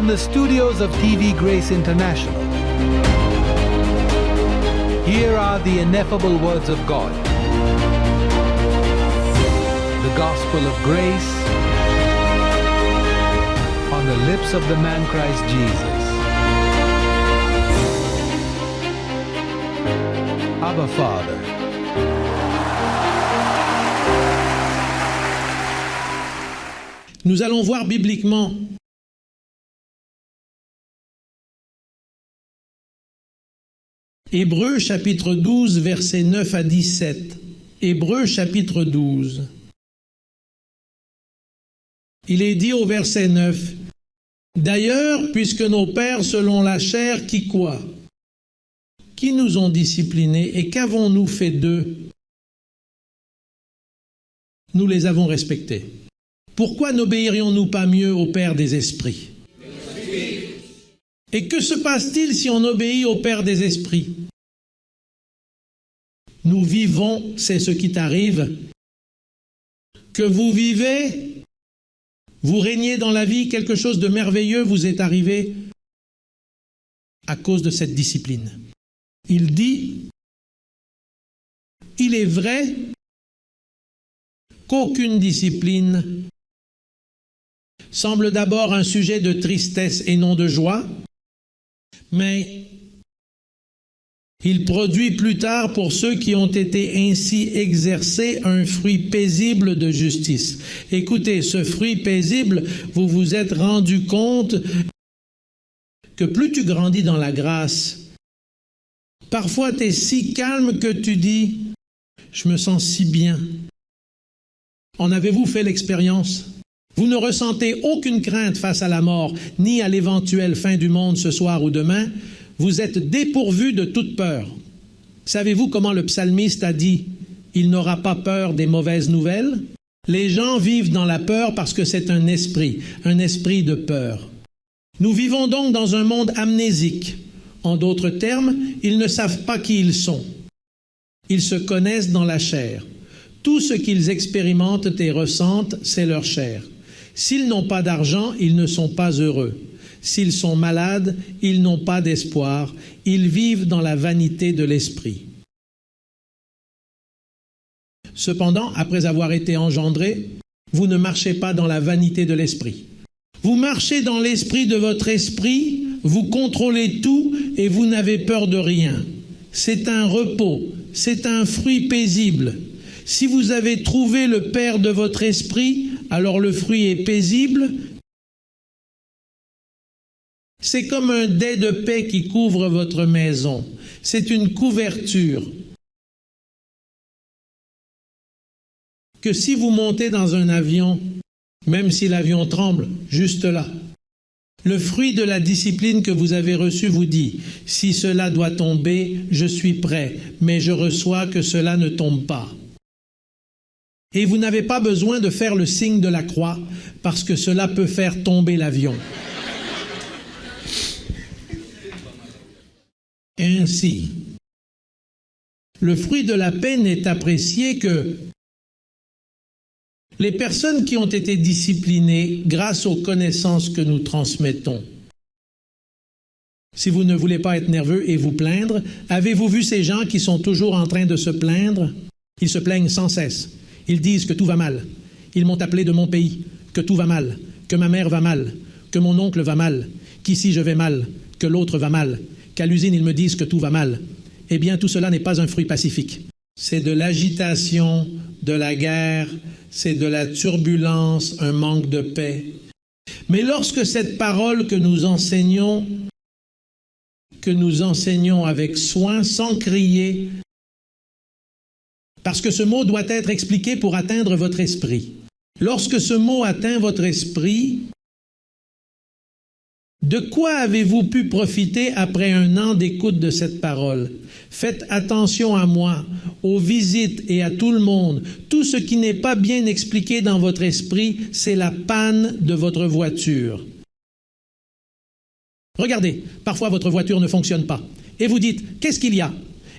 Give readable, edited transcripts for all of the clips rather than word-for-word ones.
From the studios of TV Grace International, here are the ineffable words of God. The gospel of grace on the lips of the man Christ Jesus. Abba Father. Nous allons voir bibliquement Hébreux chapitre 12, versets 9 à 17. Hébreux chapitre 12. Il est dit au verset 9, « D'ailleurs, puisque nos pères selon la chair, qui quoi? Qui nous ont disciplinés et qu'avons-nous fait d'eux? Nous les avons respectés. Pourquoi n'obéirions-nous pas mieux au Père des esprits? Et que se passe-t-il si on obéit au Père des esprits? Nous vivons, c'est ce qui t'arrive. Que vous vivez, vous régnez dans la vie, quelque chose de merveilleux vous est arrivé à cause de cette discipline. Il dit, il est vrai qu'aucune discipline semble d'abord un sujet de tristesse et non de joie, mais il produit plus tard pour ceux qui ont été ainsi exercés un fruit paisible de justice. Écoutez, ce fruit paisible, vous vous êtes rendu compte que plus tu grandis dans la grâce, parfois tu es si calme que tu dis « je me sens si bien ». En avez-vous fait l'expérience? Vous ne ressentez aucune crainte face à la mort, ni à l'éventuelle fin du monde ce soir ou demain. Vous êtes dépourvu de toute peur. Savez-vous comment le psalmiste a dit « Il n'aura pas peur des mauvaises nouvelles » ? Les gens vivent dans la peur parce que c'est un esprit de peur. Nous vivons donc dans un monde amnésique. En d'autres termes, ils ne savent pas qui ils sont. Ils se connaissent dans la chair. Tout ce qu'ils expérimentent et ressentent, c'est leur chair. S'ils n'ont pas d'argent, ils ne sont pas heureux. S'ils sont malades, ils n'ont pas d'espoir. Ils vivent dans la vanité de l'esprit. Cependant, après avoir été engendrés, vous ne marchez pas dans la vanité de l'esprit. Vous marchez dans l'esprit de votre esprit, vous contrôlez tout et vous n'avez peur de rien. C'est un repos, c'est un fruit paisible. Si vous avez trouvé le Père de votre esprit, alors le fruit est paisible. C'est comme un dais de paix qui couvre votre maison. C'est une couverture. Que si vous montez dans un avion, même si l'avion tremble, juste là, le fruit de la discipline que vous avez reçue vous dit, si cela doit tomber, je suis prêt, mais je reçois que cela ne tombe pas. Et vous n'avez pas besoin de faire le signe de la croix, parce que cela peut faire tomber l'avion. Ainsi, le fruit de la paix n'est apprécié que les personnes qui ont été disciplinées grâce aux connaissances que nous transmettons. Si vous ne voulez pas être nerveux et vous plaindre, avez-vous vu ces gens qui sont toujours en train de se plaindre? Ils se plaignent sans cesse. Ils disent que tout va mal. Ils m'ont appelé de mon pays, que tout va mal, que ma mère va mal, que mon oncle va mal, qu'ici je vais mal, que l'autre va mal, qu'à l'usine ils me disent que tout va mal. Eh bien, tout cela n'est pas un fruit pacifique. C'est de l'agitation, de la guerre, c'est de la turbulence, un manque de paix. Mais lorsque cette parole que nous enseignons avec soin, sans crier, parce que ce mot doit être expliqué pour atteindre votre esprit. Lorsque ce mot atteint votre esprit, de quoi avez-vous pu profiter après un an d'écoute de cette parole? Faites attention à moi, aux visites et à tout le monde. Tout ce qui n'est pas bien expliqué dans votre esprit, c'est la panne de votre voiture. Regardez, parfois votre voiture ne fonctionne pas. Et vous dites, qu'est-ce qu'il y a?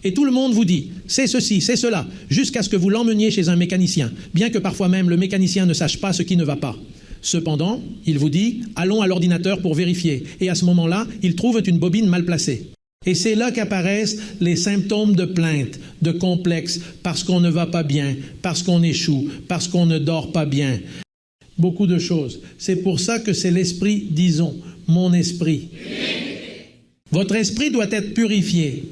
Et tout le monde vous dit, c'est ceci, c'est cela, jusqu'à ce que vous l'emmeniez chez un mécanicien, bien que parfois même le mécanicien ne sache pas ce qui ne va pas. Cependant, il vous dit, allons à l'ordinateur pour vérifier. Et à ce moment-là, ils trouvent une bobine mal placée. Et c'est là qu'apparaissent les symptômes de plainte, de complexe, parce qu'on ne va pas bien, parce qu'on échoue, parce qu'on ne dort pas bien. Beaucoup de choses. C'est pour ça que c'est l'esprit, disons, mon esprit. Votre esprit doit être purifié.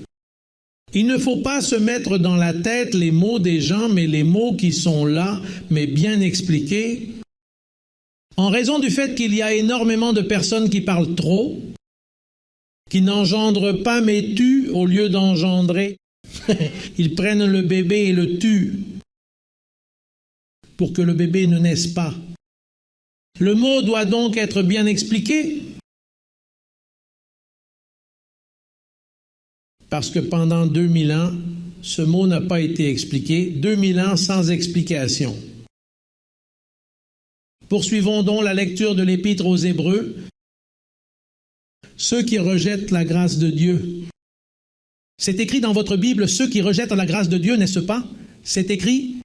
Il ne faut pas se mettre dans la tête les mots des gens, mais les mots qui sont là, mais bien expliqués. En raison du fait qu'il y a énormément de personnes qui parlent trop, qui n'engendrent pas mais tuent au lieu d'engendrer. Ils prennent le bébé et le tuent pour que le bébé ne naisse pas. Le mot doit donc être bien expliqué. Parce que pendant 2000 ans, ce mot n'a pas été expliqué. 2000 ans sans explication. Poursuivons donc la lecture de l'Épître aux Hébreux. Ceux qui rejettent la grâce de Dieu. C'est écrit dans votre Bible, ceux qui rejettent la grâce de Dieu, n'est-ce pas? C'est écrit.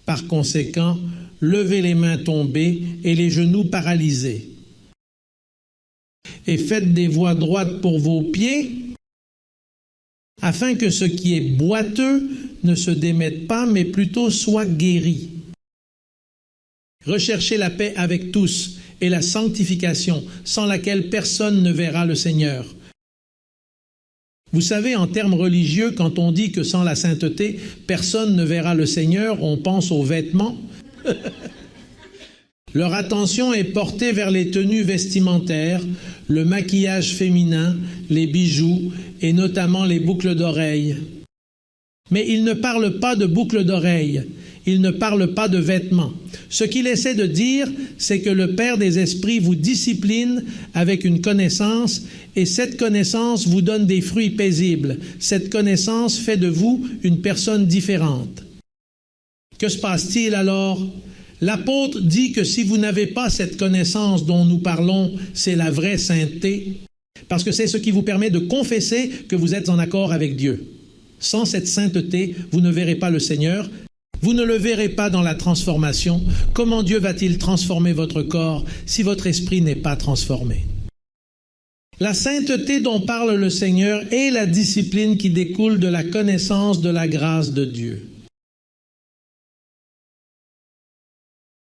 Par conséquent, levez les mains tombées et les genoux paralysés. Et faites des voies droites pour vos pieds, afin que ce qui est boiteux ne se démette pas, mais plutôt soit guéri. Recherchez la paix avec tous et la sanctification, sans laquelle personne ne verra le Seigneur. Vous savez, en termes religieux, quand on dit que sans la sainteté, personne ne verra le Seigneur, on pense aux vêtements. Leur attention est portée vers les tenues vestimentaires, le maquillage féminin, les bijoux et notamment les boucles d'oreilles. Mais ils ne parlent pas de boucles d'oreilles, ils ne parlent pas de vêtements. Ce qu'il essaie de dire, c'est que le Père des esprits vous discipline avec une connaissance et cette connaissance vous donne des fruits paisibles. Cette connaissance fait de vous une personne différente. Que se passe-t-il alors? L'apôtre dit que si vous n'avez pas cette connaissance dont nous parlons, c'est la vraie sainteté, parce que c'est ce qui vous permet de confesser que vous êtes en accord avec Dieu. Sans cette sainteté, vous ne verrez pas le Seigneur, vous ne le verrez pas dans la transformation. Comment Dieu va-t-il transformer votre corps si votre esprit n'est pas transformé? La sainteté dont parle le Seigneur est la discipline qui découle de la connaissance de la grâce de Dieu.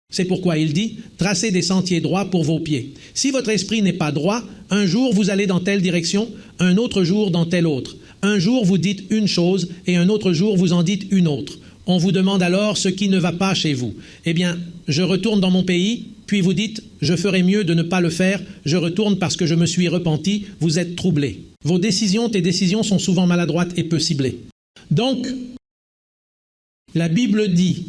C'est pourquoi il dit, tracez des sentiers droits pour vos pieds. Si votre esprit n'est pas droit, un jour vous allez dans telle direction, un autre jour dans telle autre. Un jour vous dites une chose et un autre jour vous en dites une autre. On vous demande alors ce qui ne va pas chez vous. Eh bien, je retourne dans mon pays, puis vous dites, je ferai mieux de ne pas le faire, je retourne parce que je me suis repenti, vous êtes troublé. Vos décisions, tes décisions sont souvent maladroites et peu ciblées. Donc, la Bible dit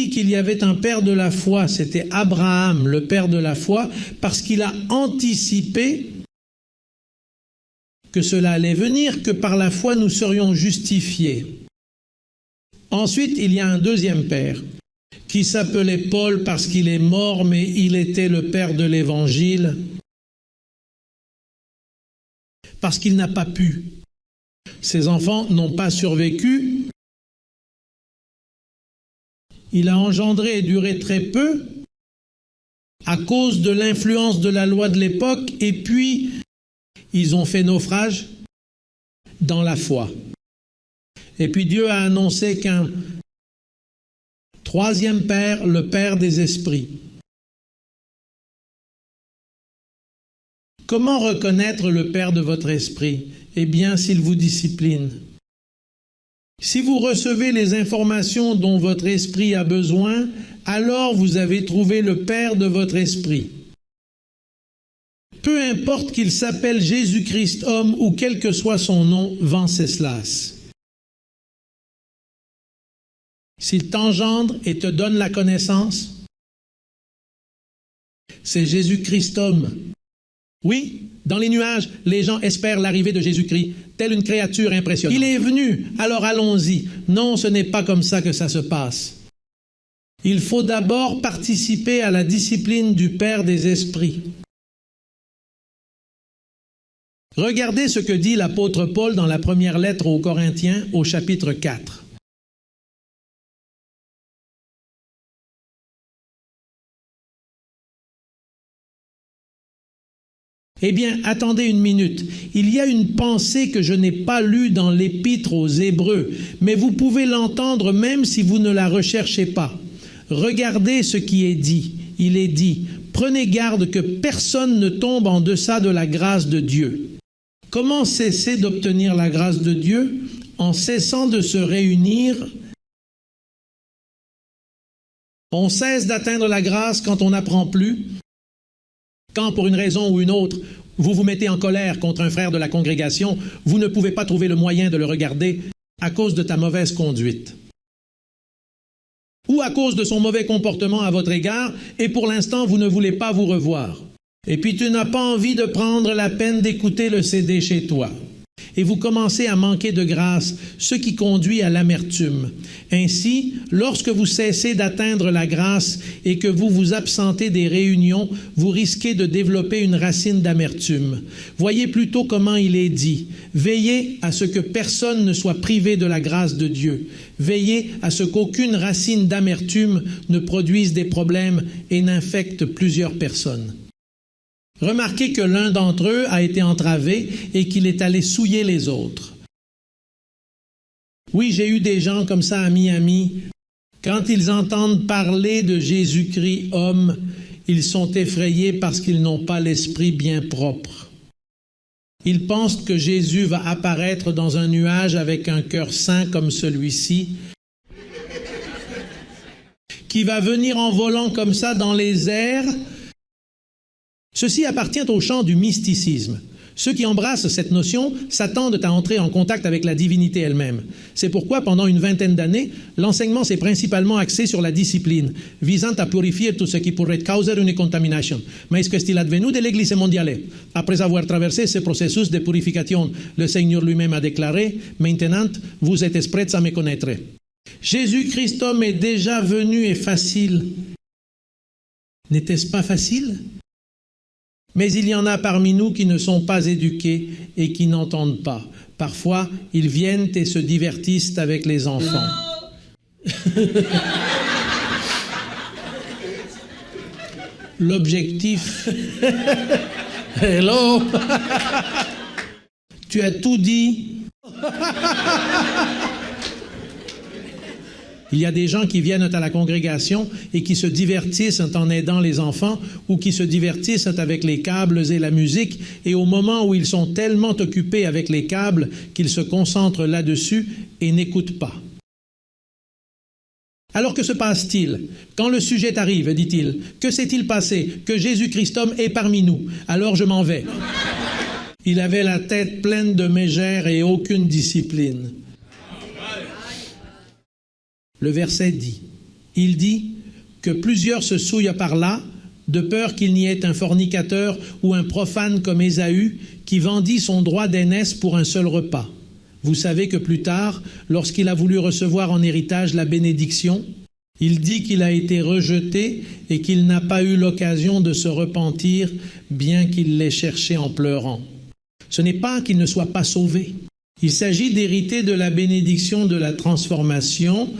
qu'il y avait un père de la foi, c'était Abraham, le père de la foi, parce qu'il a anticipé que cela allait venir, que par la foi nous serions justifiés. Ensuite, il y a un deuxième père qui s'appelait Paul parce qu'il est mort, mais il était le père de l'Évangile, parce qu'il n'a pas pu. Ses enfants n'ont pas survécu. Il a engendré et duré très peu à cause de l'influence de la loi de l'époque, et puis ils ont fait naufrage dans la foi. Et puis Dieu a annoncé qu'un troisième père, le père des esprits. Comment reconnaître le père de votre esprit? Eh bien, s'il vous discipline. Si vous recevez les informations dont votre esprit a besoin, alors vous avez trouvé le père de votre esprit. Peu importe qu'il s'appelle Jésus-Christ homme ou quel que soit son nom, Venceslas. S'il t'engendre et te donne la connaissance, c'est Jésus-Christ homme. Oui, dans les nuages, les gens espèrent l'arrivée de Jésus-Christ, telle une créature impressionnante. Il est venu, alors allons-y. Non, ce n'est pas comme ça que ça se passe. Il faut d'abord participer à la discipline du Père des esprits. Regardez ce que dit l'apôtre Paul dans la première lettre aux Corinthiens au chapitre 4. Eh bien, attendez une minute. Il y a une pensée que je n'ai pas lue dans l'Épître aux Hébreux, mais vous pouvez l'entendre même si vous ne la recherchez pas. Regardez ce qui est dit. Il est dit, prenez garde que personne ne tombe en deçà de la grâce de Dieu. Comment cesser d'obtenir la grâce de Dieu? En cessant de se réunir. On cesse d'atteindre la grâce quand on n'apprend plus. Quand, pour une raison ou une autre, vous vous mettez en colère contre un frère de la congrégation, vous ne pouvez pas trouver le moyen de le regarder à cause de ta mauvaise conduite. Ou à cause de son mauvais comportement à votre égard, et pour l'instant, vous ne voulez pas vous revoir. Et puis tu n'as pas envie de prendre la peine d'écouter le CD chez toi. Et vous commencez à manquer de grâce, ce qui conduit à l'amertume. Ainsi, lorsque vous cessez d'atteindre la grâce et que vous vous absentez des réunions, vous risquez de développer une racine d'amertume. Voyez plutôt comment il est dit. Veillez à ce que personne ne soit privé de la grâce de Dieu. Veillez à ce qu'aucune racine d'amertume ne produise des problèmes et n'infecte plusieurs personnes. Remarquez que l'un d'entre eux a été entravé et qu'il est allé souiller les autres. Oui, j'ai eu des gens comme ça à Miami. Quand ils entendent parler de Jésus-Christ homme, ils sont effrayés parce qu'ils n'ont pas l'esprit bien propre. Ils pensent que Jésus va apparaître dans un nuage avec un cœur saint comme celui-ci, qui va venir en volant comme ça dans les airs. Ceci appartient au champ du mysticisme. Ceux qui embrassent cette notion s'attendent à entrer en contact avec la divinité elle-même. C'est pourquoi, pendant une vingtaine d'années, l'enseignement s'est principalement axé sur la discipline, visant à purifier tout ce qui pourrait causer une contamination. Mais qu'est-il advenu de l'Église mondiale? Après avoir traversé ce processus de purification, le Seigneur lui-même a déclaré, « Maintenant, vous êtes prêts à me connaître. » Jésus-Christ homme est déjà venu et facile. N'était-ce pas facile? Mais il y en a parmi nous qui ne sont pas éduqués et qui n'entendent pas. Parfois, ils viennent et se divertissent avec les enfants. L'objectif... Hello. Tu as tout dit. Il y a des gens qui viennent à la congrégation et qui se divertissent en aidant les enfants ou qui se divertissent avec les câbles et la musique, et au moment où ils sont tellement occupés avec les câbles qu'ils se concentrent là-dessus et n'écoutent pas. Alors que se passe-t-il? Quand le sujet arrive, dit-il, que s'est-il passé? Que Jésus-Christ homme est parmi nous. Alors je m'en vais. Il avait la tête pleine de mégères et aucune discipline. Le verset dit, il dit que plusieurs se souillent par là, de peur qu'il n'y ait un fornicateur ou un profane comme Ésaü qui vendit son droit d'aînesse pour un seul repas. Vous savez que plus tard, lorsqu'il a voulu recevoir en héritage la bénédiction, il dit qu'il a été rejeté et qu'il n'a pas eu l'occasion de se repentir, bien qu'il l'ait cherché en pleurant. Ce n'est pas qu'il ne soit pas sauvé. Il s'agit d'hériter de la bénédiction de la transformation.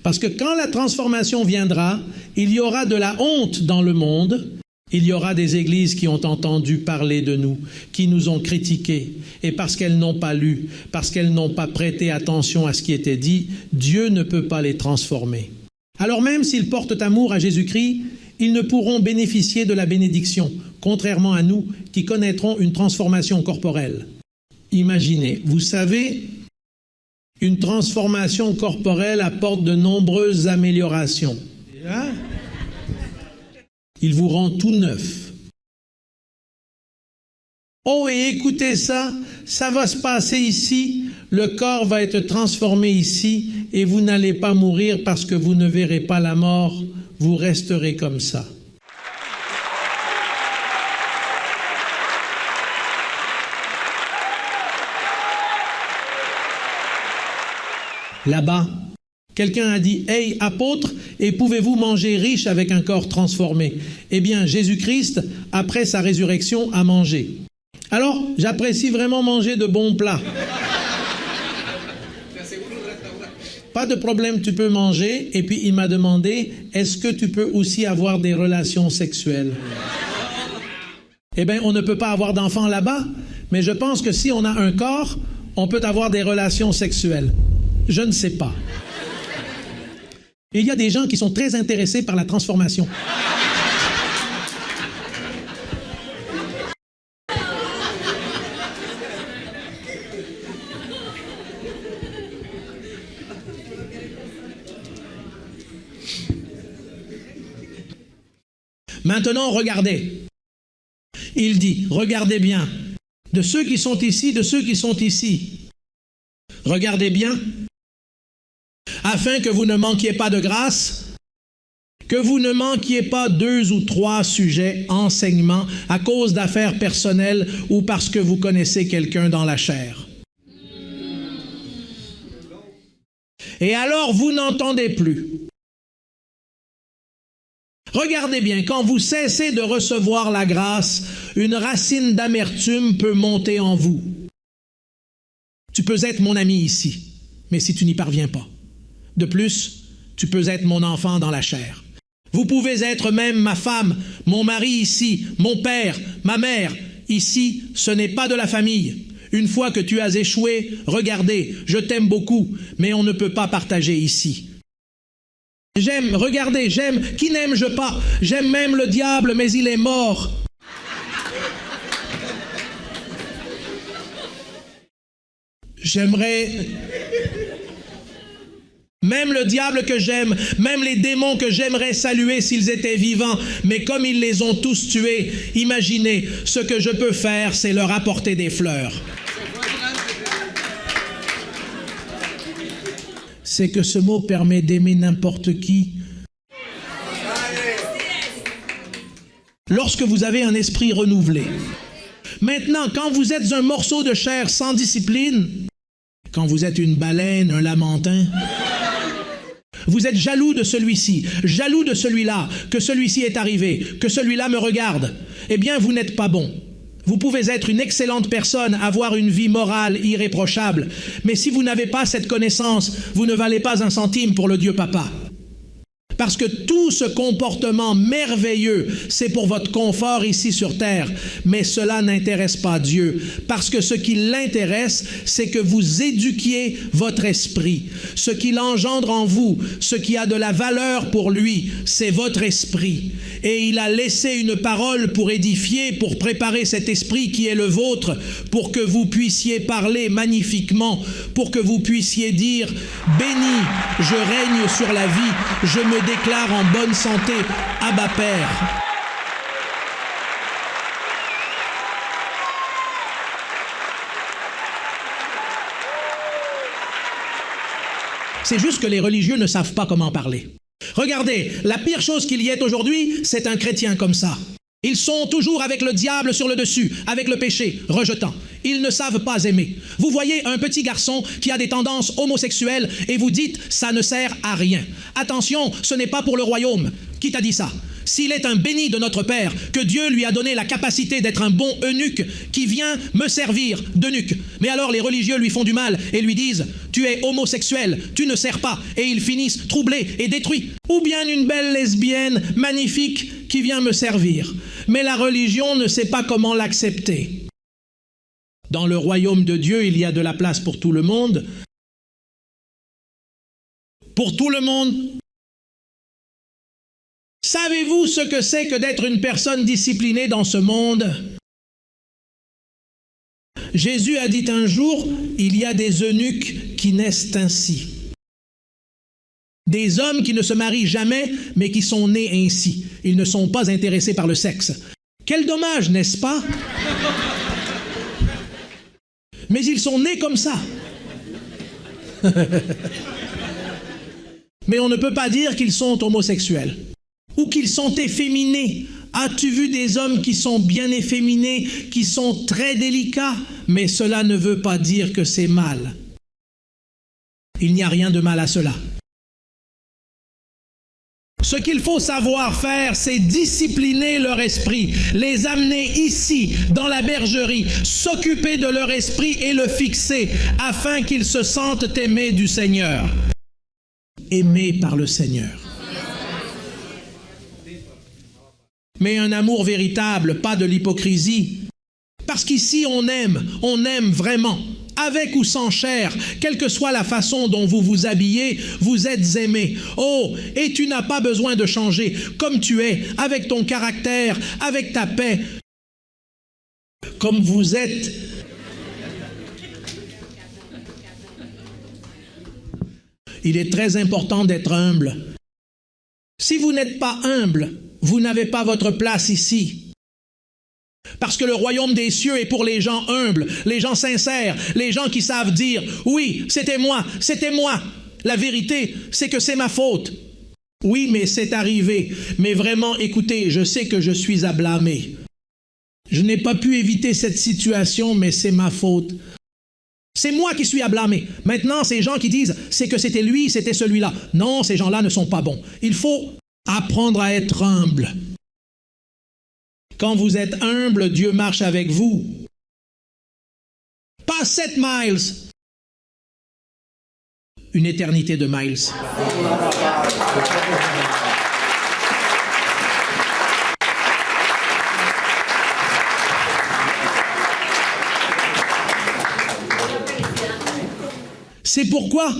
Parce que quand la transformation viendra, il y aura de la honte dans le monde, il y aura des églises qui ont entendu parler de nous, qui nous ont critiqués, et parce qu'elles n'ont pas lu, parce qu'elles n'ont pas prêté attention à ce qui était dit, Dieu ne peut pas les transformer. Alors même s'ils portent amour à Jésus-Christ, ils ne pourront bénéficier de la bénédiction, contrairement à nous qui connaîtrons une transformation corporelle. Imaginez, vous savez... Une transformation corporelle apporte de nombreuses améliorations. Il vous rend tout neuf. Oh, et écoutez ça, ça va se passer ici, le corps va être transformé ici, et vous n'allez pas mourir parce que vous ne verrez pas la mort, vous resterez comme ça. Là-bas, quelqu'un a dit « Hey, apôtre, et pouvez-vous manger riche avec un corps transformé ?» Eh bien, Jésus-Christ, après sa résurrection, a mangé. Alors, j'apprécie vraiment manger de bons plats. Pas de problème, tu peux manger. Et puis, il m'a demandé « Est-ce que tu peux aussi avoir des relations sexuelles ?» Eh bien, on ne peut pas avoir d'enfants là-bas, mais je pense que si on a un corps, on peut avoir des relations sexuelles. Je ne sais pas. Et il y a des gens qui sont très intéressés par la transformation. Maintenant, regardez. Il dit, regardez bien, de ceux qui sont ici, de ceux qui sont ici. Regardez bien, afin que vous ne manquiez pas de grâce, que vous ne manquiez pas 2 ou 3 sujets, enseignements, à cause d'affaires personnelles ou parce que vous connaissez quelqu'un dans la chair. Et alors vous n'entendez plus. Regardez bien, quand vous cessez de recevoir la grâce, une racine d'amertume peut monter en vous. Tu peux être mon ami ici, mais si tu n'y parviens pas. De plus, tu peux être mon enfant dans la chair. Vous pouvez être même ma femme, mon mari ici, mon père, ma mère. Ici, ce n'est pas de la famille. Une fois que tu as échoué, regardez, je t'aime beaucoup, mais on ne peut pas partager ici. J'aime, regardez, j'aime, qui n'aime-je pas? J'aime même le diable, mais il est mort. J'aimerais... Même le diable que j'aime, même les démons que j'aimerais saluer s'ils étaient vivants, mais comme ils les ont tous tués, imaginez, ce que je peux faire, c'est leur apporter des fleurs. C'est que ce mot permet d'aimer n'importe qui. Lorsque vous avez un esprit renouvelé. Maintenant, quand vous êtes un morceau de chair sans discipline, quand vous êtes une baleine, un lamantin, vous êtes jaloux de celui-ci, jaloux de celui-là, que celui-ci est arrivé, que celui-là me regarde, eh bien, vous n'êtes pas bon. Vous pouvez être une excellente personne, avoir une vie morale irréprochable, mais si vous n'avez pas cette connaissance, vous ne valez pas un centime pour le Dieu Papa. Parce que tout ce comportement merveilleux, c'est pour votre confort ici sur terre, mais cela n'intéresse pas Dieu. Parce que ce qui l'intéresse, c'est que vous éduquiez votre esprit. Ce qu'il engendre en vous, ce qui a de la valeur pour lui, c'est votre esprit. Et il a laissé une parole pour édifier, pour préparer cet esprit qui est le vôtre, pour que vous puissiez parler magnifiquement, pour que vous puissiez dire « Béni, je règne sur la vie, je me déclare en bonne santé, Abba Père. » C'est juste que les religieux ne savent pas comment parler. Regardez, la pire chose qu'il y ait aujourd'hui, c'est un chrétien comme ça. Ils sont toujours avec le diable sur le dessus, avec le péché, rejetant. Ils ne savent pas aimer. Vous voyez un petit garçon qui a des tendances homosexuelles et vous dites « ça ne sert à rien ». Attention, ce n'est pas pour le royaume. Qui t'a dit ça? S'il est un béni de notre Père, que Dieu lui a donné la capacité d'être un bon eunuque qui vient me servir d'eunuque. Mais alors les religieux lui font du mal et lui disent « tu es homosexuel, tu ne sers pas » et ils finissent troublés et détruits. Ou bien une belle lesbienne magnifique qui vient me servir. Mais la religion ne sait pas comment l'accepter. Dans le royaume de Dieu, il y a de la place pour tout le monde. Pour tout le monde. Savez-vous ce que c'est que d'être une personne disciplinée dans ce monde? Jésus a dit un jour, il y a des eunuques qui naissent ainsi. Des hommes qui ne se marient jamais, mais qui sont nés ainsi. Ils ne sont pas intéressés par le sexe. Quel dommage, n'est-ce pas? Mais ils sont nés comme ça. Mais on ne peut pas dire qu'ils sont homosexuels. Ou qu'ils sont efféminés. As-tu vu des hommes qui sont bien efféminés, qui sont très délicats? Mais cela ne veut pas dire que c'est mal. Il n'y a rien de mal à cela. Ce qu'il faut savoir faire, c'est discipliner leur esprit, les amener ici, dans la bergerie, s'occuper de leur esprit et le fixer, afin qu'ils se sentent aimés du Seigneur. Aimés par le Seigneur. mais un amour véritable, pas de l'hypocrisie. Parce qu'ici, on aime vraiment. Avec ou sans chair, quelle que soit la façon dont vous vous habillez, vous êtes aimé. Oh, et tu n'as pas besoin de changer comme tu es, avec ton caractère, avec ta paix, comme vous êtes. Il est très important d'être humble. Si vous n'êtes pas humble, vous n'avez pas votre place ici. Parce que le royaume des cieux est pour les gens humbles, les gens sincères, les gens qui savent dire « Oui, c'était moi. La vérité, c'est que c'est ma faute. Oui, mais c'est arrivé. Mais vraiment, écoutez, je sais que je suis à blâmer. Je n'ai pas pu éviter cette situation, mais c'est ma faute. C'est moi qui suis à blâmer. Maintenant, ces gens qui disent « C'est que c'était lui, c'était celui-là. » Non, ces gens-là ne sont pas bons. Il faut apprendre à être humble. Quand vous êtes humble, Dieu marche avec vous. Pas 7 miles. Une éternité de miles. C'est pourquoi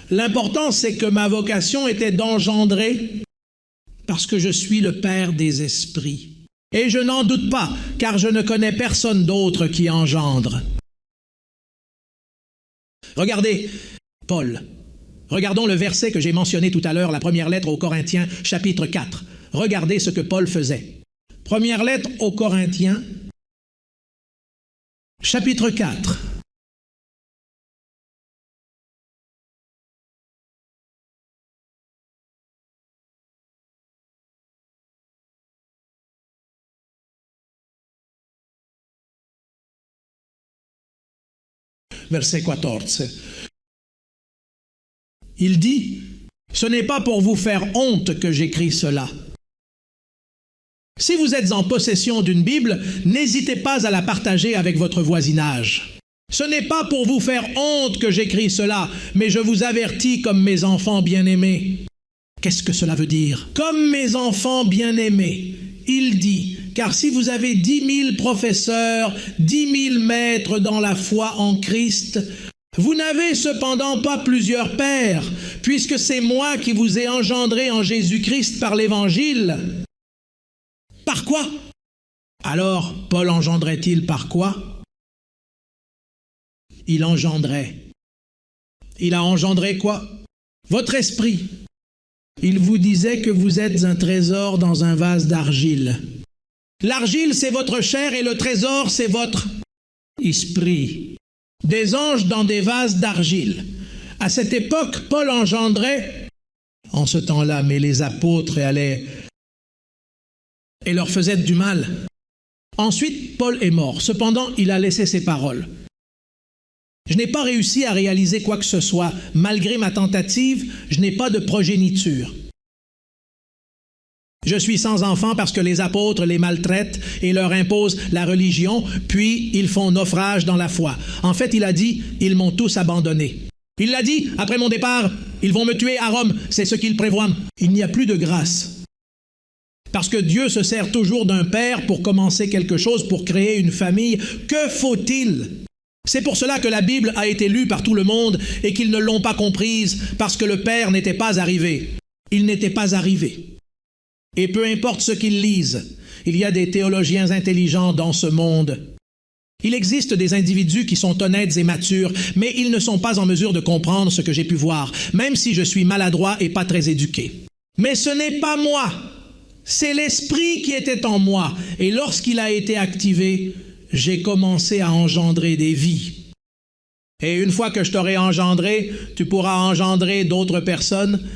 l'important, c'est que ma vocation était d'engendrer, parce que je suis le Père des esprits. Et je n'en doute pas, car je ne connais personne d'autre qui engendre. Regardez, Paul. Regardons le verset que j'ai mentionné tout à l'heure, la première lettre aux Corinthiens, chapitre 4. Regardez ce que Paul faisait. Première lettre aux Corinthiens, chapitre 4. Verset 14. Il dit, « Ce n'est pas pour vous faire honte que j'écris cela. » Si vous êtes en possession d'une Bible, n'hésitez pas à la partager avec votre voisinage. Ce n'est pas pour vous faire honte que j'écris cela, mais je vous avertis comme mes enfants bien-aimés. Qu'est-ce que cela veut dire? Comme mes enfants bien-aimés, il dit, car si vous avez 10 000 professeurs, 10 000 maîtres dans la foi en Christ, vous n'avez cependant pas plusieurs pères, puisque c'est moi qui vous ai engendré en Jésus-Christ par l'Évangile. Par quoi? Alors, Paul engendrait-il par quoi? Il engendrait. Il a engendré quoi? Votre esprit. Il vous disait que vous êtes un trésor dans un vase d'argile. L'argile, c'est votre chair et le trésor, c'est votre esprit. Des anges dans des vases d'argile. À cette époque, Paul engendrait, en ce temps-là, mais les apôtres allaient et leur faisaient du mal. Ensuite, Paul est mort. Cependant, il a laissé ses paroles. Je n'ai pas réussi à réaliser quoi que ce soit. Malgré ma tentative, je n'ai pas de progéniture. Je suis sans enfant parce que les apôtres les maltraitent et leur imposent la religion, puis ils font naufrage dans la foi. En fait, il a dit, ils m'ont tous abandonné. Il l'a dit, après mon départ, ils vont me tuer à Rome, c'est ce qu'ils prévoient. Il n'y a plus de grâce. Parce que Dieu se sert toujours d'un père pour commencer quelque chose, pour créer une famille. Que faut-il? C'est pour cela que la Bible a été lue par tout le monde et qu'ils ne l'ont pas comprise, parce que le Père n'était pas arrivé. Il n'était pas arrivé. Et peu importe ce qu'ils lisent, il y a des théologiens intelligents dans ce monde. Il existe des individus qui sont honnêtes et matures, mais ils ne sont pas en mesure de comprendre ce que j'ai pu voir, même si je suis maladroit et pas très éduqué. Mais ce n'est pas moi, c'est l'Esprit qui était en moi. Et lorsqu'il a été activé, j'ai commencé à engendrer des vies. Et une fois que je t'aurai engendré, tu pourras engendrer d'autres personnes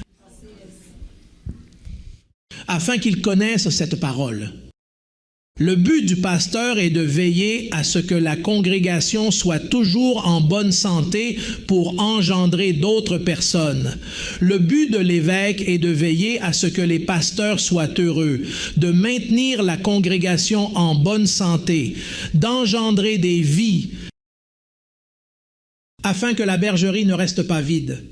afin qu'ils connaissent cette parole. Le but du pasteur est de veiller à ce que la congrégation soit toujours en bonne santé pour engendrer d'autres personnes. Le but de l'évêque est de veiller à ce que les pasteurs soient heureux, de maintenir la congrégation en bonne santé, d'engendrer des vies, afin que la bergerie ne reste pas vide.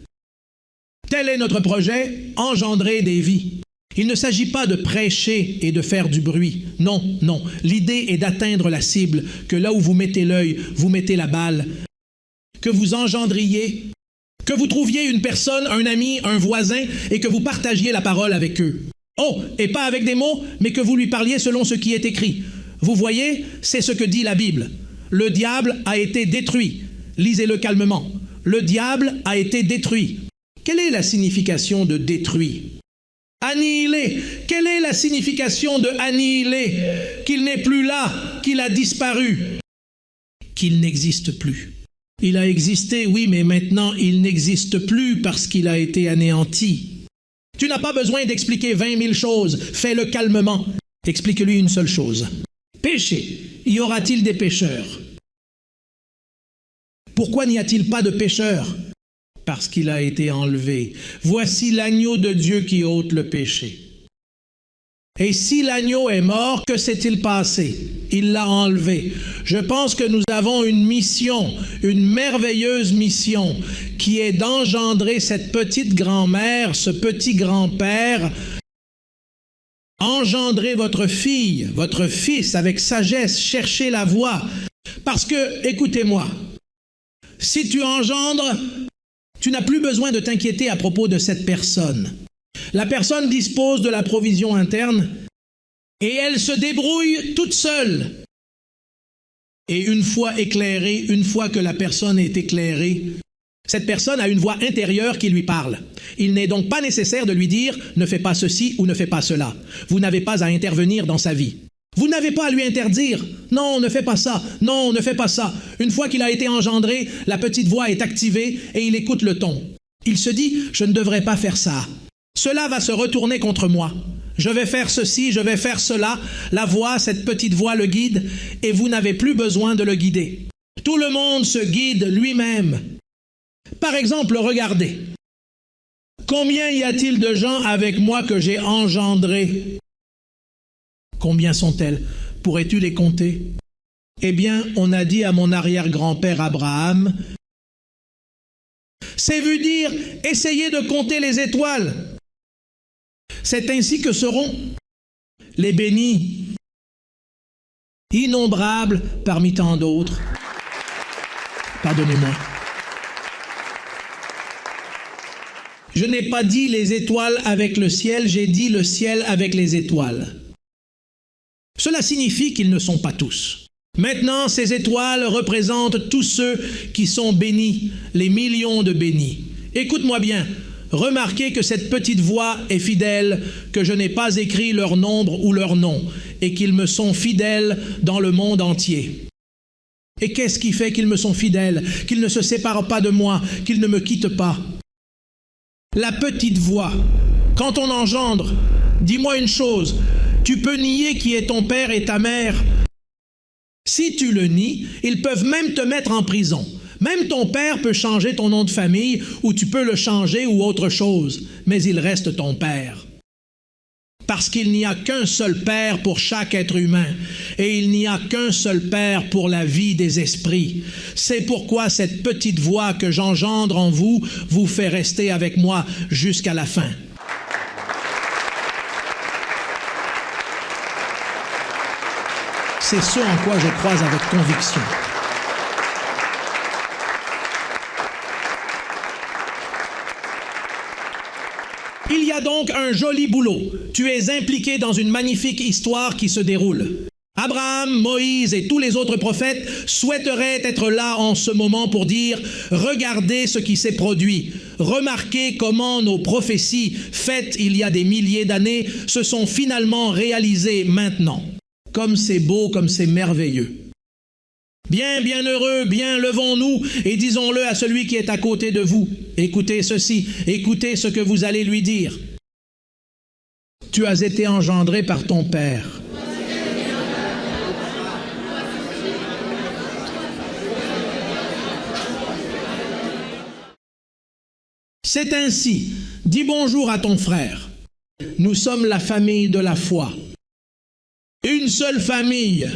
Tel est notre projet, engendrer des vies. Il ne s'agit pas de prêcher et de faire du bruit. Non, non. L'idée est d'atteindre la cible, que là où vous mettez l'œil, vous mettez la balle, que vous engendriez, que vous trouviez une personne, un ami, un voisin, et que vous partagiez la parole avec eux. Oh, et pas avec des mots, mais que vous lui parliez selon ce qui est écrit. Vous voyez, c'est ce que dit la Bible. Le diable a été détruit. Lisez-le calmement. Le diable a été détruit. Quelle est la signification de détruit? Annihilé. Quelle est la signification de annihilé? Qu'il n'est plus là, qu'il a disparu, qu'il n'existe plus. Il a existé, oui, mais maintenant il n'existe plus parce qu'il a été anéanti. Tu n'as pas besoin d'expliquer 20 000 choses, fais-le calmement. Explique-lui une seule chose. Péché. Y aura-t-il des pécheurs? Pourquoi n'y a-t-il pas de pécheurs? Parce qu'il a été enlevé. Voici l'agneau de Dieu qui ôte le péché. Et si l'agneau est mort, que s'est-il passé? Il l'a enlevé. Je pense que nous avons une mission, une merveilleuse mission, qui est d'engendrer cette petite grand-mère, ce petit grand-père. Engendrez votre fille, votre fils avec sagesse, cherchez la voie. Parce que, écoutez-moi, si tu engendres, tu n'as plus besoin de t'inquiéter à propos de cette personne. La personne dispose de la provision interne et elle se débrouille toute seule. Et une fois éclairée, une fois que la personne est éclairée, cette personne a une voix intérieure qui lui parle. Il n'est donc pas nécessaire de lui dire « ne fais pas ceci ou ne fais pas cela ». Vous n'avez pas à intervenir dans sa vie. Vous n'avez pas à lui interdire « non, ne fais pas ça, non, ne fais pas ça ». Une fois qu'il a été engendré, la petite voix est activée et il écoute le ton. Il se dit « je ne devrais pas faire ça. Cela va se retourner contre moi. Je vais faire ceci, je vais faire cela. » La voix, cette petite voix le guide et vous n'avez plus besoin de le guider. Tout le monde se guide lui-même. Par exemple, regardez. Combien y a-t-il de gens avec moi que j'ai engendrés? Combien sont-elles? Pourrais-tu les compter? Eh bien, on a dit à mon arrière-grand-père Abraham, c'est vu dire, essayez de compter les étoiles. C'est ainsi que seront les bénis, innombrables parmi tant d'autres. Pardonnez-moi. Je n'ai pas dit les étoiles avec le ciel, j'ai dit le ciel avec les étoiles. Cela signifie qu'ils ne sont pas tous. Maintenant, ces étoiles représentent tous ceux qui sont bénis, les millions de bénis. Écoute-moi bien, remarquez que cette petite voix est fidèle, que je n'ai pas écrit leur nombre ou leur nom, et qu'ils me sont fidèles dans le monde entier. Et qu'est-ce qui fait qu'ils me sont fidèles, qu'ils ne se séparent pas de moi, qu'ils ne me quittent pas? La petite voix, quand on engendre, dis-moi une chose, tu peux nier qui est ton père et ta mère. Si tu le nies, ils peuvent même te mettre en prison. Même ton père peut changer ton nom de famille ou tu peux le changer ou autre chose, mais il reste ton père. Parce qu'il n'y a qu'un seul père pour chaque être humain et il n'y a qu'un seul père pour la vie des esprits. C'est pourquoi cette petite voix que j'engendre en vous vous fait rester avec moi jusqu'à la fin. C'est ce en quoi je crois avec conviction. Il y a donc un joli boulot. Tu es impliqué dans une magnifique histoire qui se déroule. Abraham, Moïse et tous les autres prophètes souhaiteraient être là en ce moment pour dire « Regardez ce qui s'est produit. Remarquez comment nos prophéties faites il y a des milliers d'années se sont finalement réalisées maintenant. » Comme c'est beau, comme c'est merveilleux. Bien, bien heureux, bien levons-nous et disons-le à celui qui est à côté de vous. Écoutez ceci, écoutez ce que vous allez lui dire. Tu as été engendré par ton père. C'est ainsi. Dis bonjour à ton frère. Nous sommes la famille de la foi. Une seule famille.